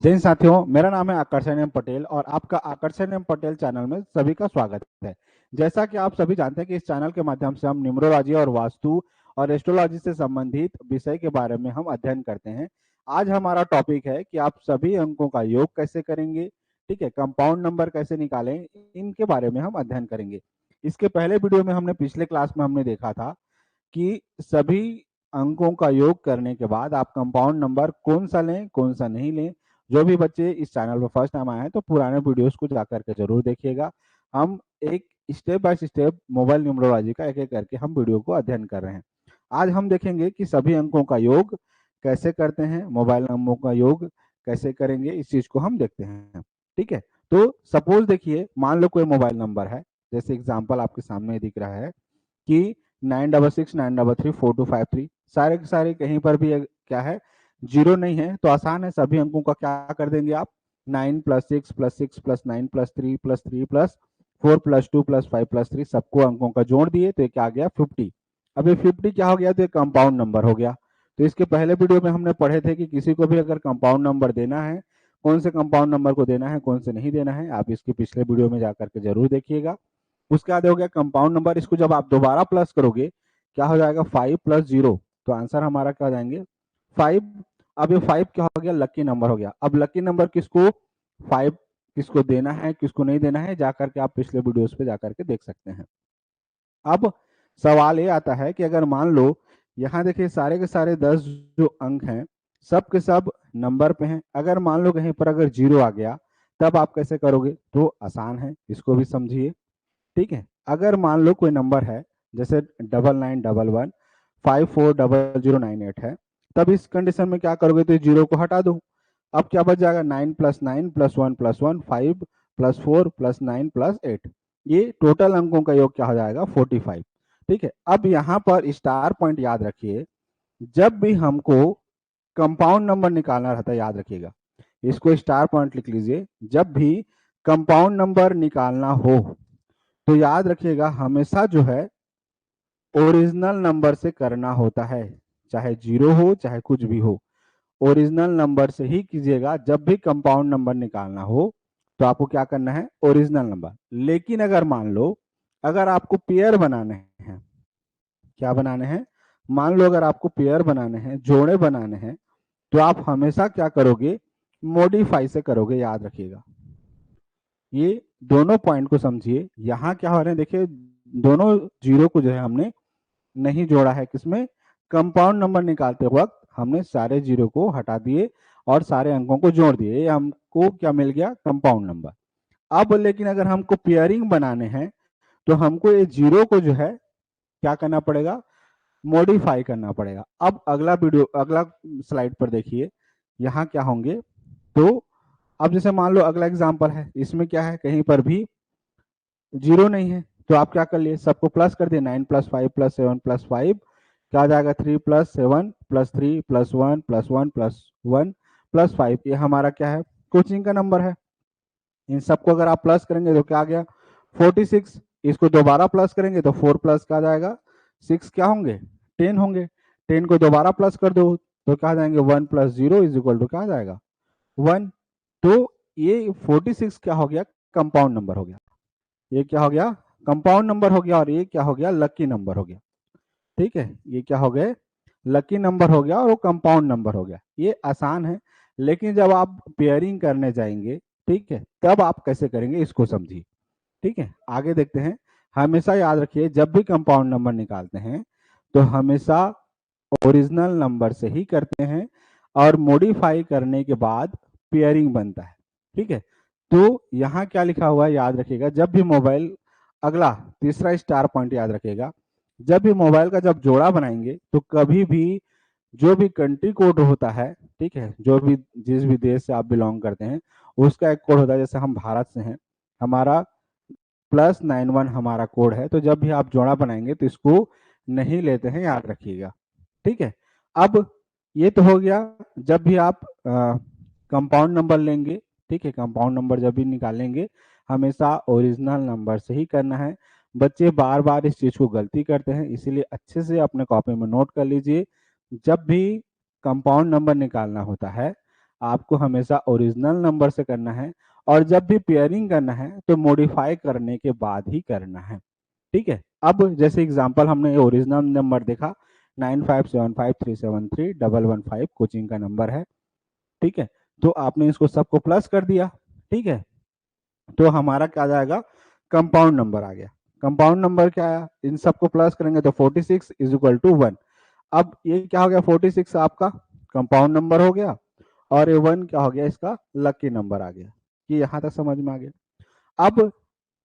जय हिंद साथियों, मेरा नाम है आकर्षण एम पटेल और आपका आकर्षण एम पटेल चैनल में सभी का स्वागत है। जैसा कि आप सभी जानते हैं कि इस चैनल के माध्यम से हम न्यूमरोलॉजी और वास्तु और एस्ट्रोलॉजी से संबंधित विषय के बारे में हम अध्ययन करते हैं। आज हमारा टॉपिक है कि आप सभी अंकों का योग कैसे करेंगे, ठीक है, कंपाउंड नंबर कैसे निकालें, इनके बारे में हम अध्ययन करेंगे। इसके पहले वीडियो में हमने पिछले क्लास में हमने देखा था कि सभी अंकों का योग करने के बाद आप कंपाउंड नंबर कौन सा लें, कौन सा नहीं लें। जो भी बच्चे इस चैनल पर फर्स्ट टाइम आए हैं तो पुराने वीडियोस को जा करके जरूर देखिएगा। हम एक step by step mobile numerology का एक एक करके हम वीडियो को अध्ययन कर रहे हैं। आज हम देखेंगे कि सभी अंकों का योग कैसे करते हैं, मोबाइल नंबरों का योग कैसे करेंगे, इस चीज को हम देखते हैं। ठीक है, तो सपोज देखिए, मान लो कोई मोबाइल नंबर है, जैसे एग्जाम्पल आपके सामने दिख रहा है कि 9669334253, सारे के सारे कहीं पर भी क्या है, जीरो नहीं है तो आसान है, सभी अंकों का क्या कर देंगे आप, 9+6+6+9+3+3+4+2+5+3 सबको अंकों का जोड़ दिए तो ये क्या आ गया 50। अब ये 50 क्या हो गया, तो ये कंपाउंड नंबर हो गया। तो इसके पहले वीडियो में हमने पढ़े थे कि किसी को भी अगर कंपाउंड नंबर देना है, कौन से कंपाउंड नंबर को देना है, कौन से नहीं देना है, आप इसके पिछले वीडियो में जाकर के जरूर देखिएगा। उसके बाद हो गया कंपाउंड नंबर, इसको जब आप दोबारा प्लस करोगे क्या हो जाएगा, 5+0, तो आंसर हमारा क्या हो जाएंगे 5। अब ये 5 क्या हो गया, लकी नंबर हो गया। अब लकी नंबर किसको, 5 किसको देना है, किसको नहीं देना है, जाकर के आप पिछले वीडियोस पे जाकर के देख सकते हैं। अब सवाल ये आता है कि अगर मान लो यहाँ देखिए सारे के सारे 10 जो अंक हैं सब के सब नंबर पे हैं, अगर मान लो कहीं पर अगर जीरो आ गया तब आप कैसे करोगे, तो आसान है, इसको भी समझिए। ठीक है, अगर मान लो कोई नंबर है जैसे 9911540098 है, तब इस कंडीशन में क्या करोगे, तो जीरो को हटा दो। अब क्या बच जाएगा, 9+9+1+1 5+4+9+8, ये टोटल अंकों का योग क्या हो जाएगा 45। ठीक है, अब यहाँ पर स्टार पॉइंट याद रखिए, जब भी हमको कंपाउंड नंबर निकालना रहता है, याद रखिएगा, इसको स्टार पॉइंट लिख लीजिए, जब भी कंपाउंड नंबर निकालना हो तो याद रखिएगा हमेशा जो है ओरिजिनल नंबर से करना होता है, चाहे जीरो हो चाहे कुछ भी हो, ओरिजिनल नंबर से ही कीजिएगा। जब भी कंपाउंड नंबर निकालना हो तो आपको क्या करना है, ओरिजिनल नंबर। लेकिन अगर मान लो अगर आपको पेयर बनाने हैं, क्या बनाने हैं, मान लो अगर आपको पेयर बनाने हैं, जोड़े बनाने हैं, तो आप हमेशा क्या करोगे, मॉडिफाई से करोगे, याद रखिएगा। ये दोनों पॉइंट को समझिए, यहाँ क्या हो रहे हैं, देखिए दोनों जीरो को जो है हमने नहीं जोड़ा है, किसमें, कंपाउंड नंबर निकालते वक्त हमने सारे जीरो को हटा दिए और सारे अंकों को जोड़ दिए, ये हमको क्या मिल गया, कंपाउंड नंबर। अब लेकिन अगर हमको पेयरिंग बनाने हैं तो हमको ये जीरो को जो है क्या करना पड़ेगा, मॉडिफाई करना पड़ेगा। अब अगला वीडियो, अगला स्लाइड पर देखिए, यहाँ क्या होंगे, तो अब जैसे मान लो अगला एग्जाम्पल है, इसमें क्या है, कहीं पर भी जीरो नहीं है, तो आप क्या कर लिए, सबको प्लस कर दिए, 9+5+7+5 क्या आ जाएगा, 3+7+3+1+1+1+1+5, ये हमारा क्या है, कोचिंग का नंबर है। इन सबको अगर आप प्लस करेंगे तो क्या आ गया 46, इसको दोबारा प्लस करेंगे तो 4 प्लस क्या आ जाएगा 6, क्या होंगे 10 होंगे। 10 को दोबारा प्लस कर दो तो क्या आ जाएंगे 1+0 क्या आ जाएगा 1। तो ये 46 क्या हो गया, कंपाउंड नंबर हो गया, ये क्या हो गया, कंपाउंड नंबर हो गया, और ये क्या हो गया, लकी नंबर हो गया। ठीक है, ये क्या हो गए, लकी नंबर हो गया और वो कंपाउंड नंबर हो गया। ये आसान है, लेकिन जब आप पेयरिंग करने जाएंगे, ठीक है, तब आप कैसे करेंगे इसको समझिए। ठीक है, आगे देखते हैं। हमेशा याद रखिए जब भी कंपाउंड नंबर निकालते हैं तो हमेशा ओरिजिनल नंबर से ही करते हैं और मॉडिफाई करने के बाद पेयरिंग बनता है। ठीक है, तो यहाँ क्या लिखा हुआ है याद रखिएगा, जब भी मोबाइल, अगला तीसरा स्टार पॉइंट याद रखिएगा, जब भी मोबाइल का जब जोड़ा बनाएंगे तो कभी भी जो भी कंट्री कोड होता है, ठीक है, जो भी जिस भी देश से आप बिलोंग करते हैं उसका एक कोड होता है, जैसे हम भारत से हैं, हमारा +91 हमारा कोड है, तो जब भी आप जोड़ा बनाएंगे तो इसको नहीं लेते हैं, याद रखिएगा। ठीक है, अब ये तो हो गया जब भी आप कंपाउंड नंबर लेंगे। ठीक है, कंपाउंड नंबर जब भी निकालेंगे हमेशा ओरिजिनल नंबर से ही करना है। बच्चे बार बार इस चीज को गलती करते हैं, इसीलिए अच्छे से अपने कॉपी में नोट कर लीजिए, जब भी कंपाउंड नंबर निकालना होता है आपको हमेशा ओरिजिनल नंबर से करना है, और जब भी पेयरिंग करना है तो मॉडिफाई करने के बाद ही करना है। ठीक है, अब जैसे एग्जांपल हमने ओरिजिनल नंबर देखा 9575373115 कोचिंग का नंबर है। ठीक है, तो आपने इसको सबको प्लस कर दिया। ठीक है, तो हमारा क्या आ जाएगा, कंपाउंड नंबर आ गया। कंपाउंड नंबर क्या आया, इन सबको प्लस करेंगे तो 46 इज इक्वल टू 1। अब ये क्या हो गया, 46 आपका कंपाउंड नंबर हो गया, और ये 1 क्या हो गया, इसका लकी नंबर आ गया। कि यहाँ तक समझ में आ गया। अब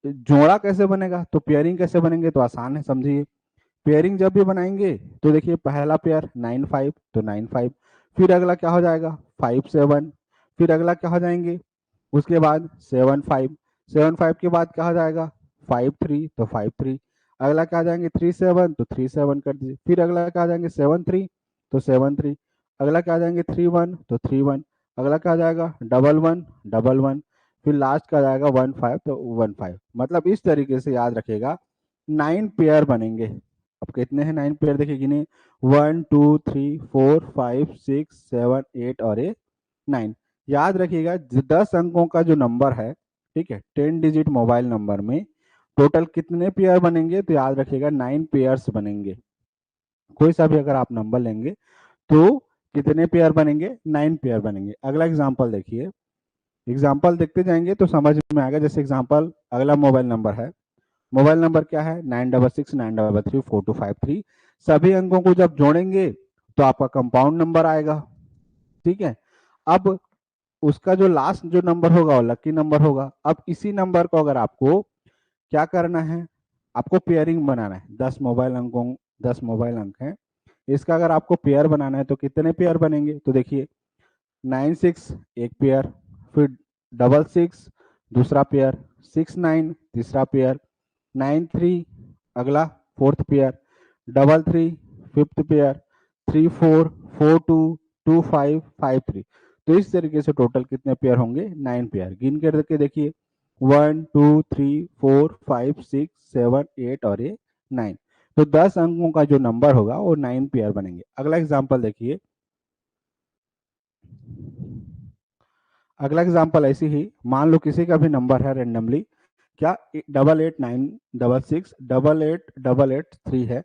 जोड़ा कैसे बनेगा, तो पेयरिंग कैसे बनेंगे, तो आसान है, समझिए। पेयरिंग जब भी बनाएंगे तो देखिए पहला पेयर 9 5, तो 9 5, फिर अगला क्या हो जाएगा 5 7, फिर अगला क्या हो जाएंगे, उसके बाद 7 5, 7 5 के बाद क्या हो जाएगा 5 3, तो 5 3, अगला क्या आ जाएंगे 3 7, तो 3 7 कर दीजिए, फिर अगला क्या आ जाएंगे 7 3, तो 7 3, अगला क्या आ जाएंगे 3 1, तो 3 1, अगला क्या आ जाएगा 1 1 फिर लास्ट का जाएगा 1 5, तो 1 5। मतलब इस तरीके से याद रखेगा 9 पेयर बनेंगे। अब कितने हैं 9 पेयर, देखिए गिने 1 2 3 4 5 6 7 8 और ये 9। याद रखिएगा 10 अंकों का जो नंबर है, ठीक है, 10 डिजिट मोबाइल नंबर में टोटल कितने पेयर बनेंगे, तो याद रखिएगा 9 पेयर्स बनेंगे। कोई सा भी अगर आप नंबर लेंगे तो कितने पेयर बनेंगे, 9 पेयर बनेंगे। अगला एग्जाम्पल देखिए, एग्जाम्पल देखते जाएंगे तो समझ में आएगा। जैसे एग्जाम्पल अगला मोबाइल नंबर है, मोबाइल नंबर क्या है 9669334253। सभी अंकों को जब जोड़ेंगे तो आपका कंपाउंड नंबर आएगा। ठीक है, अब उसका जो लास्ट जो नंबर होगा वो लकी नंबर होगा। अब इसी नंबर को अगर आपको क्या करना है, आपको पेयरिंग बनाना है। 10 मोबाइल अंक हैं, इसका अगर आपको पेयर बनाना है तो कितने पेयर बनेंगे, तो देखिए 9 6 एक पेयर, फिर 6 6 दूसरा पेयर, 6 9 तीसरा पेयर, 9 3 अगला फोर्थ पेयर, 3 3 फिफ्थ पेयर, 3 4 4 2 2 5 5 3। तो इस तरीके से टोटल कितने पेयर होंगे, 9 पेयर। गिन कर के देखिए 1 2 3 4 5 6 7 8 और ये 9। तो 10 अंकों का जो नंबर होगा वो 9 पेयर बनेंगे। अगला एग्जाम्पल देखिए, अगला एग्जाम्पल ऐसी ही, मान लो किसी का भी नंबर है रेंडमली, क्या 8896668888 है,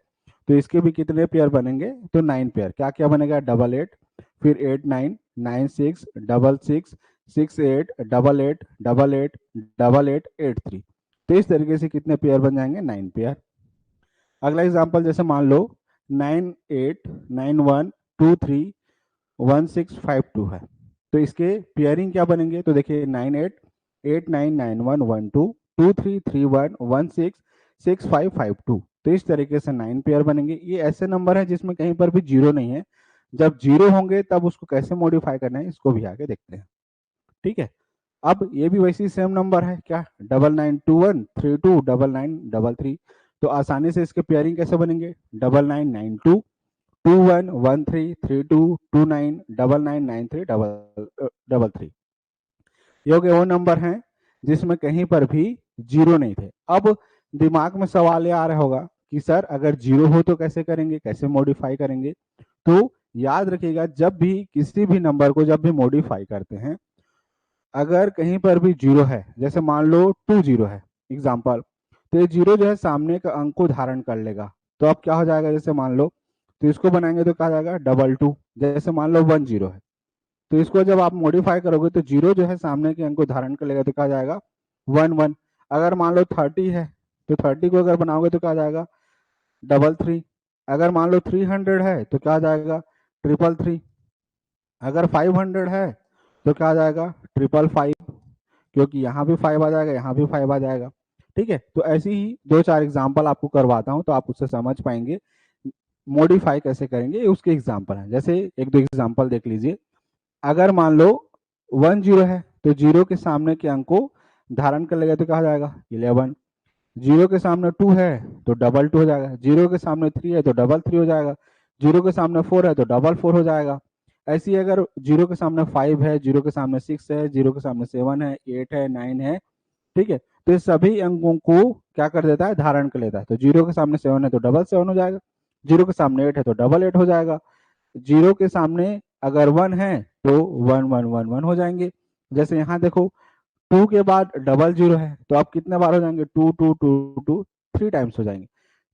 तो इसके भी कितने पेयर बनेंगे, तो 9 पेयर। क्या क्या बनेगा 88, फिर 89 96 66 68 88 88 88 83। तो इस तरीके से कितने पेयर बन जाएंगे, 9 पेयर। अगला एग्जाम्पल जैसे मान लो 9891231652 है, तो इसके पेयरिंग क्या बनेंगे, तो देखिए 98 8991122331166552। तो इस तरीके से 9 पेयर बनेंगे। ये ऐसे नंबर है जिसमें कहीं पर भी जीरो नहीं है। जब जीरो होंगे तब उसको कैसे मॉडिफाई करना है, इसको भी आगे देखते हैं। ठीक है, अब ये भी वैसी सेम नंबर है, क्या 9921329933। तो आसानी से इसके पेयरिंग कैसे बनेंगे, 999221133229999333। ये हो गए वो नंबर हैं जिसमें कहीं पर भी जीरो नहीं थे। अब दिमाग में सवाल ये आ रहा होगा कि सर अगर जीरो हो तो कैसे करेंगे, कैसे मॉडिफाई करेंगे। तो याद रखिएगा जब भी किसी भी नंबर को जब भी मॉडिफाई करते हैं, अगर कहीं पर भी जीरो है, जैसे मान लो 20 है एग्जाम्पल, तो ये जीरो जो है सामने का अंक को धारण कर लेगा। तो अब क्या हो जाएगा, जैसे मान लो, तो इसको बनाएंगे तो क्या हो जाएगा 22। जैसे मान लो 10 है, तो इसको जब आप मॉडिफाई करोगे तो जीरो जो है सामने के अंक को धारण कर लेगा, तो क्या जाएगा 11। अगर मान लो 30 है, तो 30 को अगर बनाओगे तो क्या जाएगा 33। अगर मान लो 300 है तो क्या जाएगा 333। अगर 500 है तो क्या जाएगा 555, क्योंकि यहाँ भी 5 आ जाएगा, यहाँ भी 5 आ जाएगा। ठीक है, तो ऐसी ही 2 4 एग्जाम्पल आपको करवाता हूँ तो आप उससे समझ पाएंगे मॉडिफाई कैसे करेंगे। ये उसके एग्जाम्पल हैं, जैसे एक दो एग्जाम्पल देख लीजिए। अगर मान लो 10 है, तो जीरो के सामने के अंक को धारण कर लेगा तो क्या हो जाएगा 11। जीरो के सामने 2 है तो 22 हो जाएगा, जीरो के सामने 3 है तो 3 हो जाएगा, जीरो के सामने 4 है तो 4 हो जाएगा। ऐसे ही अगर जीरो के सामने 5 है, जीरो के सामने 6 है, जीरो के सामने 7 है, 8 है, 9 है, ठीक है, तो ये सभी अंकों को क्या कर देता है, धारण कर लेता है। तो जीरो के सामने 7 है तो 7 हो जाएगा, जीरो के सामने 8 है तो 8 हो जाएगा, जीरो के सामने अगर 1 है तो 1 1 1 1 हो जाएंगे। जैसे यहाँ देखो 2 के बाद डबल 0 है तो अब कितने बार हो जाएंगे, 2 2 2 2 3 टाइम्स हो जाएंगे।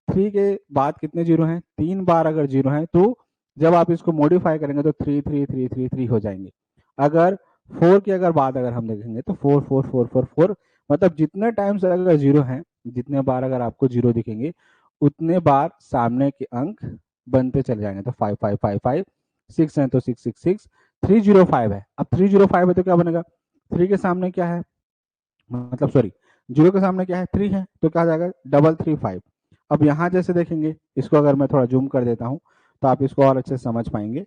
3 के बाद कितने जीरो हैं, 3 बार अगर जीरो हैं तो जब आप इसको मॉडिफाई करेंगे तो 3 3 3 3 3 हो जाएंगे। अगर 4 की अगर बात अगर हम देखेंगे तो 4 4 4 4 4, मतलब जितने टाइम्स अगर जीरो हैं, जितने बार अगर आपको जीरो दिखेंगे उतने बार सामने के अंक बनते चले जाएंगे। तो 5 5 5 5, 6 है तो 6 6 6, 305 है। अब 305 है तो क्या बनेगा, 3 के सामने क्या है, मतलब सॉरी, 0 के सामने क्या है, 3 है तो क्या आ जाएगा, 335। अब यहाँ जैसे देखेंगे, इसको अगर मैं थोड़ा जूम कर देता हूँ तो आप इसको और अच्छे से समझ पाएंगे।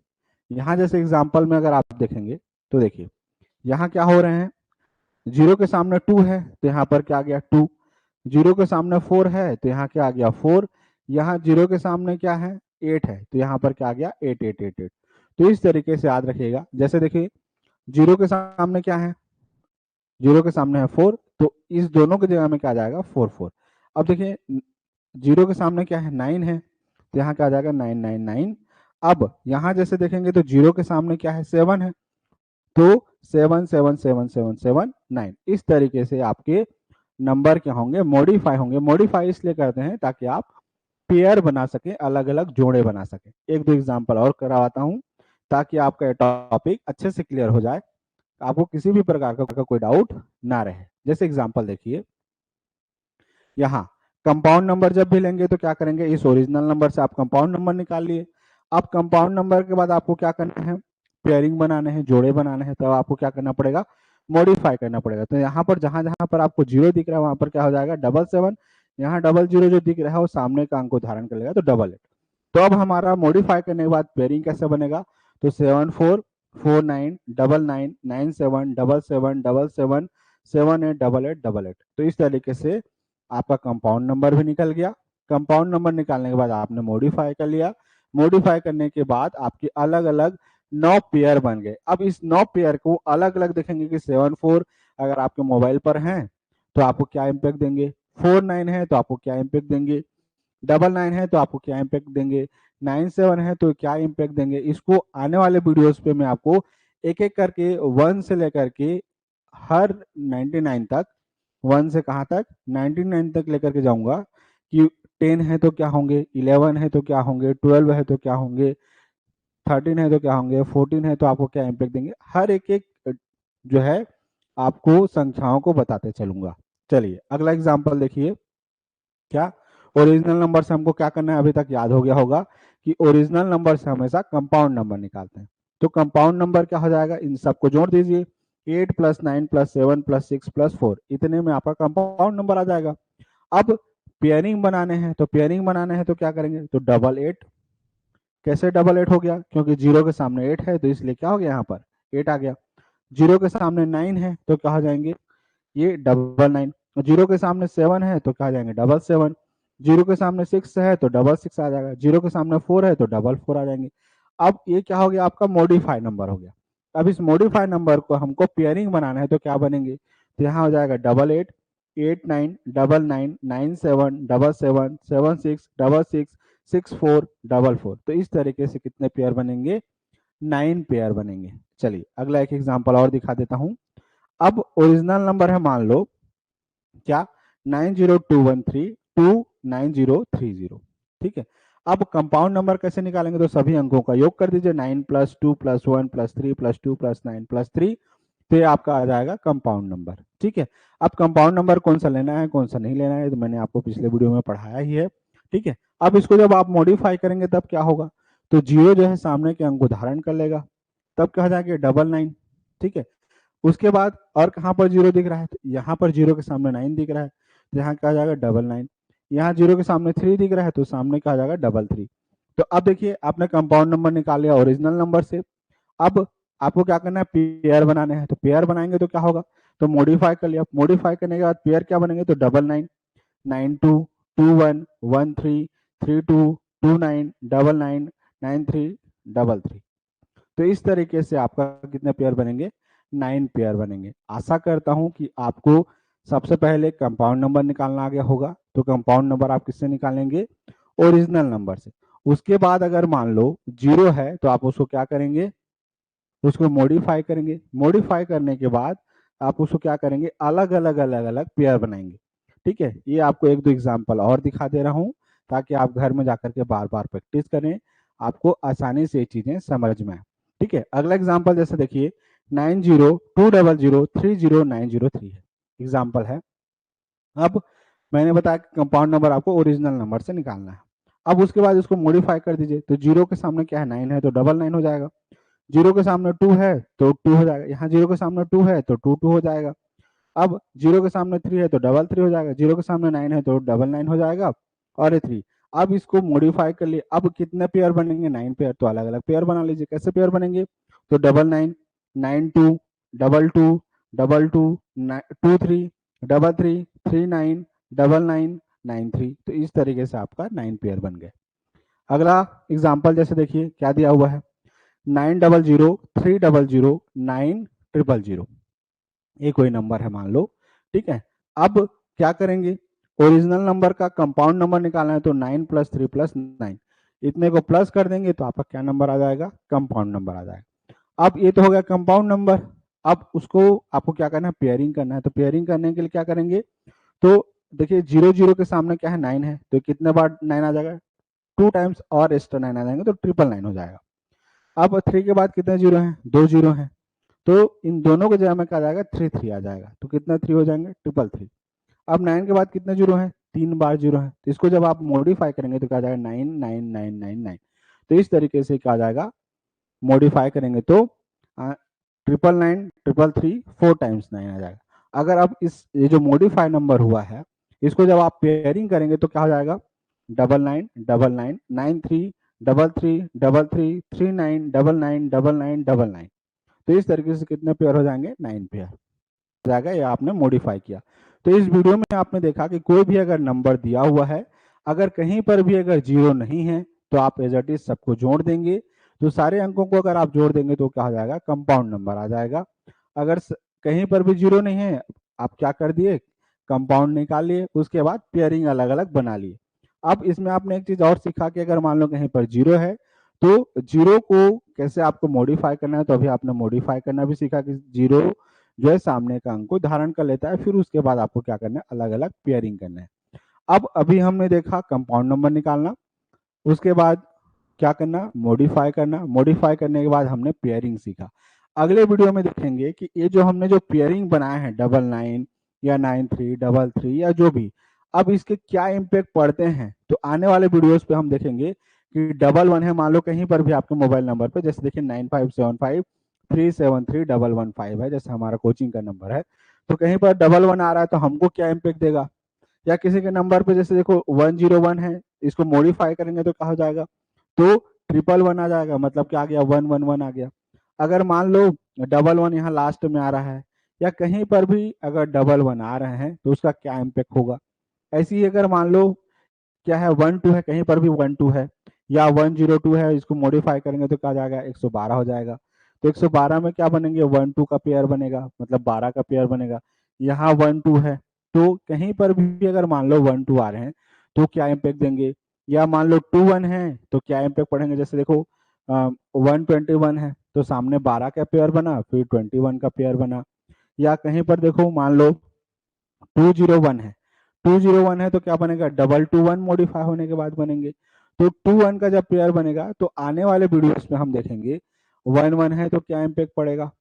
यहाँ जैसे एग्जाम्पल में अगर आप देखेंगे तो देखिए यहाँ क्या हो रहे हैं, 0 के सामने 2 है तो यहाँ पर क्या आ गया 2, 0 के सामने 4 है तो यहाँ क्या आ गया 4, यहाँ 0 के सामने क्या है 8 है तो यहाँ पर क्या आ गया 8 8 8 8। तो इस तरीके से याद रखिएगा। जैसे देखिए 0 के सामने क्या है, 0 के सामने है 4 तो इस दोनों की जगह में क्या आ जाएगा 4 4। अब देखिए 0 के सामने क्या है 9 है तो यहाँ क्या आ जाएगा 9 9 9। अब यहाँ जैसे देखेंगे तो 0 के सामने क्या है 7 है तो 7 7 7 7 7 9। इस तरीके से आपके नंबर क्या होंगे, मॉडिफाई होंगे। मॉडिफाई इसलिए करते हैं ताकि आप पेयर बना सकें, अलग अलग जोड़े बना सकें। एक दो एग्जाम्पल और करवाता हूं ताकि आपका टॉपिक अच्छे से क्लियर हो जाए, आपको किसी भी प्रकार का कोई डाउट ना रहे। जैसे एग्जाम्पल देखिए, यहाँ कंपाउंड नंबर जब भी लेंगे तो क्या करेंगे, इस ओरिजिनल नंबर से आप कंपाउंड नंबर निकाल लिए। अब कंपाउंड नंबर के बाद आपको क्या करना है, पेयरिंग बनाने हैं, जोड़े बनाने हैं, तो आपको क्या करना पड़ेगा, मॉडिफाई करना पड़ेगा। तो यहाँ पर जहां जहां पर आपको 0 दिख रहा है वहां पर क्या हो जाएगा 7 7, यहाँ 00 जो दिख रहा है वो सामने का अंक को धारण कर लेगा तो 8 8। तो अब हमारा मॉडिफाई करने के बाद पेयरिंग कैसे बनेगा, तो 7 4 4 9 9 9 9 7 7 7 7 7 7 8 8 8 8 8। तो इस तरीके से आपका कंपाउंड नंबर भी निकल गया। कंपाउंड नंबर निकालने के बाद आपने मॉडिफाई कर लिया। मॉडिफाई करने के बाद आपके अलग अलग 9 पेयर बन गए। अब इस 9 पेयर को अलग अलग देखेंगे कि 7 4 अगर आपके मोबाइल पर हैं तो आपको क्या इम्पैक्ट देंगे, 4 9 है तो आपको क्या इम्पैक्ट देंगे, 9 9 है तो आपको क्या इम्पैक्ट देंगे, 9 7 है तो क्या इम्पैक्ट देंगे। इसको आने वाले वीडियोस पे मैं आपको एक एक करके 1 से लेकर के हर 99 तक, 1 से कहाँ तक 99 तक लेकर के जाऊंगा कि 10 है तो क्या होंगे, 11 है तो क्या होंगे, 12 है तो क्या होंगे, 13 है तो क्या होंगे, 14 है तो आपको क्या इम्पैक्ट देंगे। हर एक एक जो है आपको संख्याओं को बताते चलूंगा। चलिए अगला एग्जाम्पल देखिए, क्या ओरिजिनल नंबर से हमको क्या करना है, अभी तक याद हो गया होगा कि ओरिजिनल नंबर से हमेशा कंपाउंड नंबर निकालते हैं। तो कंपाउंड नंबर क्या हो जाएगा, इन सबको जोड़ दीजिए, 8 + 9 + 7 + 6 + 4, इतने में आपका कंपाउंड नंबर आ जाएगा। अब पेयरिंग बनाने हैं, तो पेयरिंग बनाने हैं तो क्या करेंगे, तो 8 8। कैसे 8 8 हो गया, क्योंकि 0 के सामने 8 है तो इसलिए क्या हो गया, यहाँ पर 8 आ गया। 0 के सामने 9 है तो क्या हो जाएंगे, ये 9 9। 0 के सामने 7 है तो क्या आ जाएंगे 7 7। 0 के सामने 6 है तो 6 6 आ जाएगा। 0 के सामने 4 है तो 4 4 आ जाएंगे। अब ये क्या हो गया, आपका मॉडिफाई नंबर हो गया। अब इस मॉडिफाई नंबर को हमको पेयरिंग बनाना है तो क्या बनेंगे, तो यहाँ हो जाएगा 8 8 8 9 9 9 9 7 7 7 7 6 6 6 6 4 4 4। तो इस तरीके से कितने पेयर बनेंगे, 9 पेयर बनेंगे। चलिए अगला एक एग्जाम्पल और दिखा देता हूँ। अब ओरिजिनल नंबर है मान लो क्या 90213293030, ठीक है। अब कंपाउंड नंबर कैसे निकालेंगे, तो सभी अंकों का योग कर दीजिए, 9 + 2 + 1 + 3 + 2 + 9 + 3, तो ये आपका आ जाएगा कंपाउंड नंबर, ठीक है। अब कंपाउंड नंबर कौन सा लेना है कौन सा नहीं लेना है तो मैंने आपको पिछले वीडियो में पढ़ाया ही है, ठीक है। अब इसको जब आप मॉडिफाई करेंगे तब क्या होगा, तो 0 जो है सामने के अंक को धारण कर लेगा, तब क्या हो जाएगा 9 9, ठीक है। उसके बाद और कहाँ पर 0 दिख रहा है, तो यहाँ पर 0 के सामने 9 दिख रहा है तो यहाँ क्या आ जाएगा 9 9। यहाँ 0 के सामने 3 दिख रहा है तो सामने क्या आ जाएगा 3 3। तो अब देखिए आपने कंपाउंड नंबर निकाल लिया ओरिजिनल नंबर से। अब आपको क्या करना है, पेयर बनाने हैं, तो पेयर बनाएंगे तो क्या होगा, तो मॉडिफाई कर लिया। मॉडिफाई करने के बाद पेयर क्या बनेंगे, तो 9 9 9 2 2 1 1 3 3 2 2 9 9 9 9 3 3 3। तो इस तरीके से आपका कितने पेयर बनेंगे, 9 पेयर बनेंगे। आशा करता हूं कि आपको सबसे पहले कंपाउंड नंबर निकालना आ गया होगा। तो कंपाउंड नंबर आप किससे निकालेंगे, ओरिजिनल नंबर से। उसके बाद अगर मान लो 0 है तो आप उसको क्या करेंगे, उसको मॉडिफाई करेंगे, मॉडिफाई करने के बाद आप उसको क्या करेंगे, अलग अलग अलग अलग पेयर बनाएंगे। ठीक है, ये आपको एक दो एग्जाम्पल और दिखा दे रहा हूँ ताकि आप घर में जाकर के बार बार प्रैक्टिस करें, आपको आसानी से ये चीजें समझ में आए। ठीक है, अगला एग्जाम्पल जैसे देखिए 9020030903 है, एग्जाम्पल है। अब मैंने बताया कि कंपाउंड नंबर आपको ओरिजिनल नंबर से निकालना है। अब उसके बाद इसको मॉडिफाई कर दीजिए, तो जीरो के सामने क्या है 9 है तो 99 हो जाएगा, जीरो के सामने 2 है तो 2 हो जाएगा, यहाँ जीरो के सामने 2 है तो 2 हो जाएगा। अब जीरो के सामने 3 है तो 3 हो जाएगा, जीरो के सामने 9 है तो 9 हो जाएगा और ये 3। अब इसको मॉडिफाई कर लिए, अब कितने पेयर बनेंगे 9 पेयर, तो अलग अलग पेयर बना लीजिए। कैसे पेयर बनेंगे, तो 99 92 22 22 23 33 39 99 93, तो इस तरीके से आपका 9 पेयर बन गए। अगला एग्जाम्पल जैसे देखिए क्या दिया हुआ है 9003009000, ये कोई नंबर है मान लो। ठीक है, अब क्या करेंगे, ओरिजिनल नंबर का कंपाउंड नंबर निकालना है, तो 9 + 3 + 9, इतने को प्लस कर देंगे तो आपका क्या नंबर आ जाएगा, कंपाउंड नंबर आ जाएगा। अब ये तो हो गया कंपाउंड नंबर। अब उसको आपको क्या करना है, पेयरिंग करना है। तो पेयरिंग करने के लिए क्या करेंगे, तो देखिए 00 के सामने क्या है 9 है, तो कितने बार 9 आ जाएगा, 2 टाइम्स और एक्स्ट्रा 9 आ जाएंगे तो 999 हो जाएगा। अब 3 के बाद कितने जीरो हैं, 2 जीरो हैं, तो इन दोनों के जगह में क्या आ जाएगा 3 आ जाएगा, तो कितने 3 हो जाएंगे 333। अब 9 के बाद कितने जीरो हैं, 3 बार जीरो है, तो इसको जब आप मॉडिफाई करेंगे तो क्या आ जाएगा 99999। तो इस तरीके से क्या आ जाएगा, मॉडिफाई करेंगे तो 999 333 4 टाइम्स 9 आ जाएगा। अगर अब इस ये जो मॉडिफाई नंबर हुआ है इसको जब आप पेयरिंग करेंगे तो क्या हो जाएगा 999993333339999999। तो इस तरीके से कितने पेयर हो जाएंगे 9 पेयर हो जाएगा, या आपने मॉडिफाई किया। तो इस वीडियो में आपने देखा कि कोई भी अगर नंबर दिया हुआ है, अगर कहीं पर भी अगर जीरो नहीं है तो आप एज इट इज सबको जोड़ देंगे, तो सारे अंकों को अगर आप जोड़ देंगे तो क्या हो जाएगा, कंपाउंड नंबर आ जाएगा। अगर कहीं पर भी जीरो नहीं है, आप क्या कर दिए, कंपाउंड निकाल लिए, उसके बाद पेयरिंग अलग अलग बना लिए। अब इसमें आपने एक चीज और सीखा कि अगर मान लो कहीं पर जीरो है तो जीरो को कैसे आपको मॉडिफाई करना है, तो अभी आपने मॉडिफाई करना भी सीखा कि जीरो जो है सामने का अंक को धारण कर लेता है, फिर उसके बाद आपको क्या करना है, अलग अलग पेयरिंग करना है। अब अभी हमने देखा कंपाउंड नंबर निकालना, उसके बाद क्या करना, मॉडिफाई करना, मॉडिफाई करने के बाद हमने पेयरिंग सीखा। अगले वीडियो में देखेंगे कि ये जो हमने जो पेयरिंग बनाया है 99 या 9333 या जो भी, अब इसके क्या इम्पैक्ट पड़ते हैं। तो आने वाले वीडियोस पे हम देखेंगे कि 11 है, मान लो कहीं पर भी आपके मोबाइल नंबर पे, जैसे देखिए 9575373115 है, जैसे हमारा कोचिंग का नंबर है, तो कहीं पर 11 आ रहा है तो हमको क्या इम्पैक्ट देगा, या किसी के नंबर पे जैसे देखो 101 है, इसको मॉडिफाई करेंगे तो क्या हो जाएगा, तो 111 आ जाएगा, मतलब क्या आ गया 111 आ गया। अगर मान लो 11 यहाँ लास्ट में आ रहा है, या कहीं पर भी अगर 11 आ रहे हैं तो उसका क्या इम्पैक्ट होगा। ऐसे ही अगर मान लो क्या है 12 है, कहीं पर भी 12 है या 102 है, इसको मॉडिफाई करेंगे तो क्या आ जाएगा 112 हो जाएगा। तो 112 में क्या बनेंगे 12 का पेयर बनेगा, मतलब 12 का पेयर बनेगा। यहाँ 12 है, तो कहीं पर भी अगर मान लो 12 आ रहे हैं तो क्या इम्पैक्ट देंगे, या मान लो 21 है तो क्या इम्पैक्ट पड़ेंगे। जैसे देखो 121 है तो सामने 12 का पेयर बना, फिर 21 का पेयर बना। या कहीं पर देखो मान लो 201 है, 201 है तो क्या बनेगा 221 मॉडिफाई होने के बाद बनेंगे। तो 21 का जब पेयर बनेगा तो आने वाले वीडियोस में हम देखेंगे 11 है तो क्या इम्पैक्ट पड़ेगा,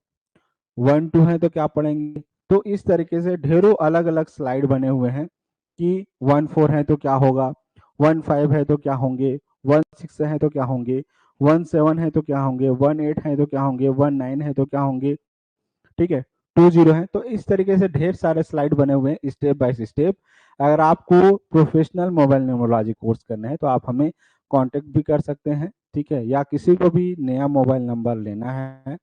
12 है तो क्या पड़ेंगे। तो इस तरीके से ढेरों अलग अलग स्लाइड बने हुए हैं कि 14 है तो क्या होगा, 15 है तो क्या होंगे, 16 है तो क्या होंगे, 17 है तो क्या होंगे, 18 है तो क्या होंगे, 19 है तो क्या होंगे। ठीक है, 20 है, तो इस तरीके से ढेर सारे स्लाइड बने हुए हैं स्टेप बाय स्टेप। अगर आपको प्रोफेशनल मोबाइल न्यूमरोलॉजी कोर्स करना है तो आप हमें कांटेक्ट भी कर सकते हैं। ठीक है, या किसी को भी नया मोबाइल नंबर लेना है,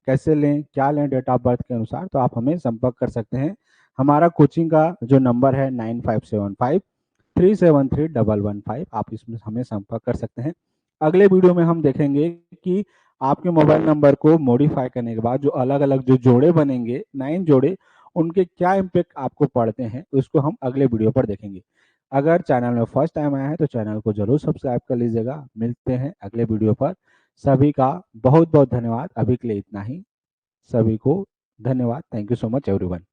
कैसे लें क्या लें डेट ऑफ बर्थ के अनुसार, तो आप हमें संपर्क कर सकते हैं। हमारा कोचिंग का जो नंबर है 9575373115, आप इसमें हमें संपर्क कर सकते हैं। अगले वीडियो में हम देखेंगे कि आपके मोबाइल नंबर को मॉडिफाई करने के बाद जो अलग अलग जो जोड़े बनेंगे 9 जोड़े, उनके क्या इम्पैक्ट आपको पड़ते हैं, उसको हम अगले वीडियो पर देखेंगे। अगर चैनल में फर्स्ट टाइम आया है तो चैनल को जरूर सब्सक्राइब कर लीजिएगा। मिलते हैं अगले वीडियो पर, सभी का बहुत बहुत धन्यवाद। अभी के लिए इतना ही। सभी को धन्यवाद। Thank you so much everyone.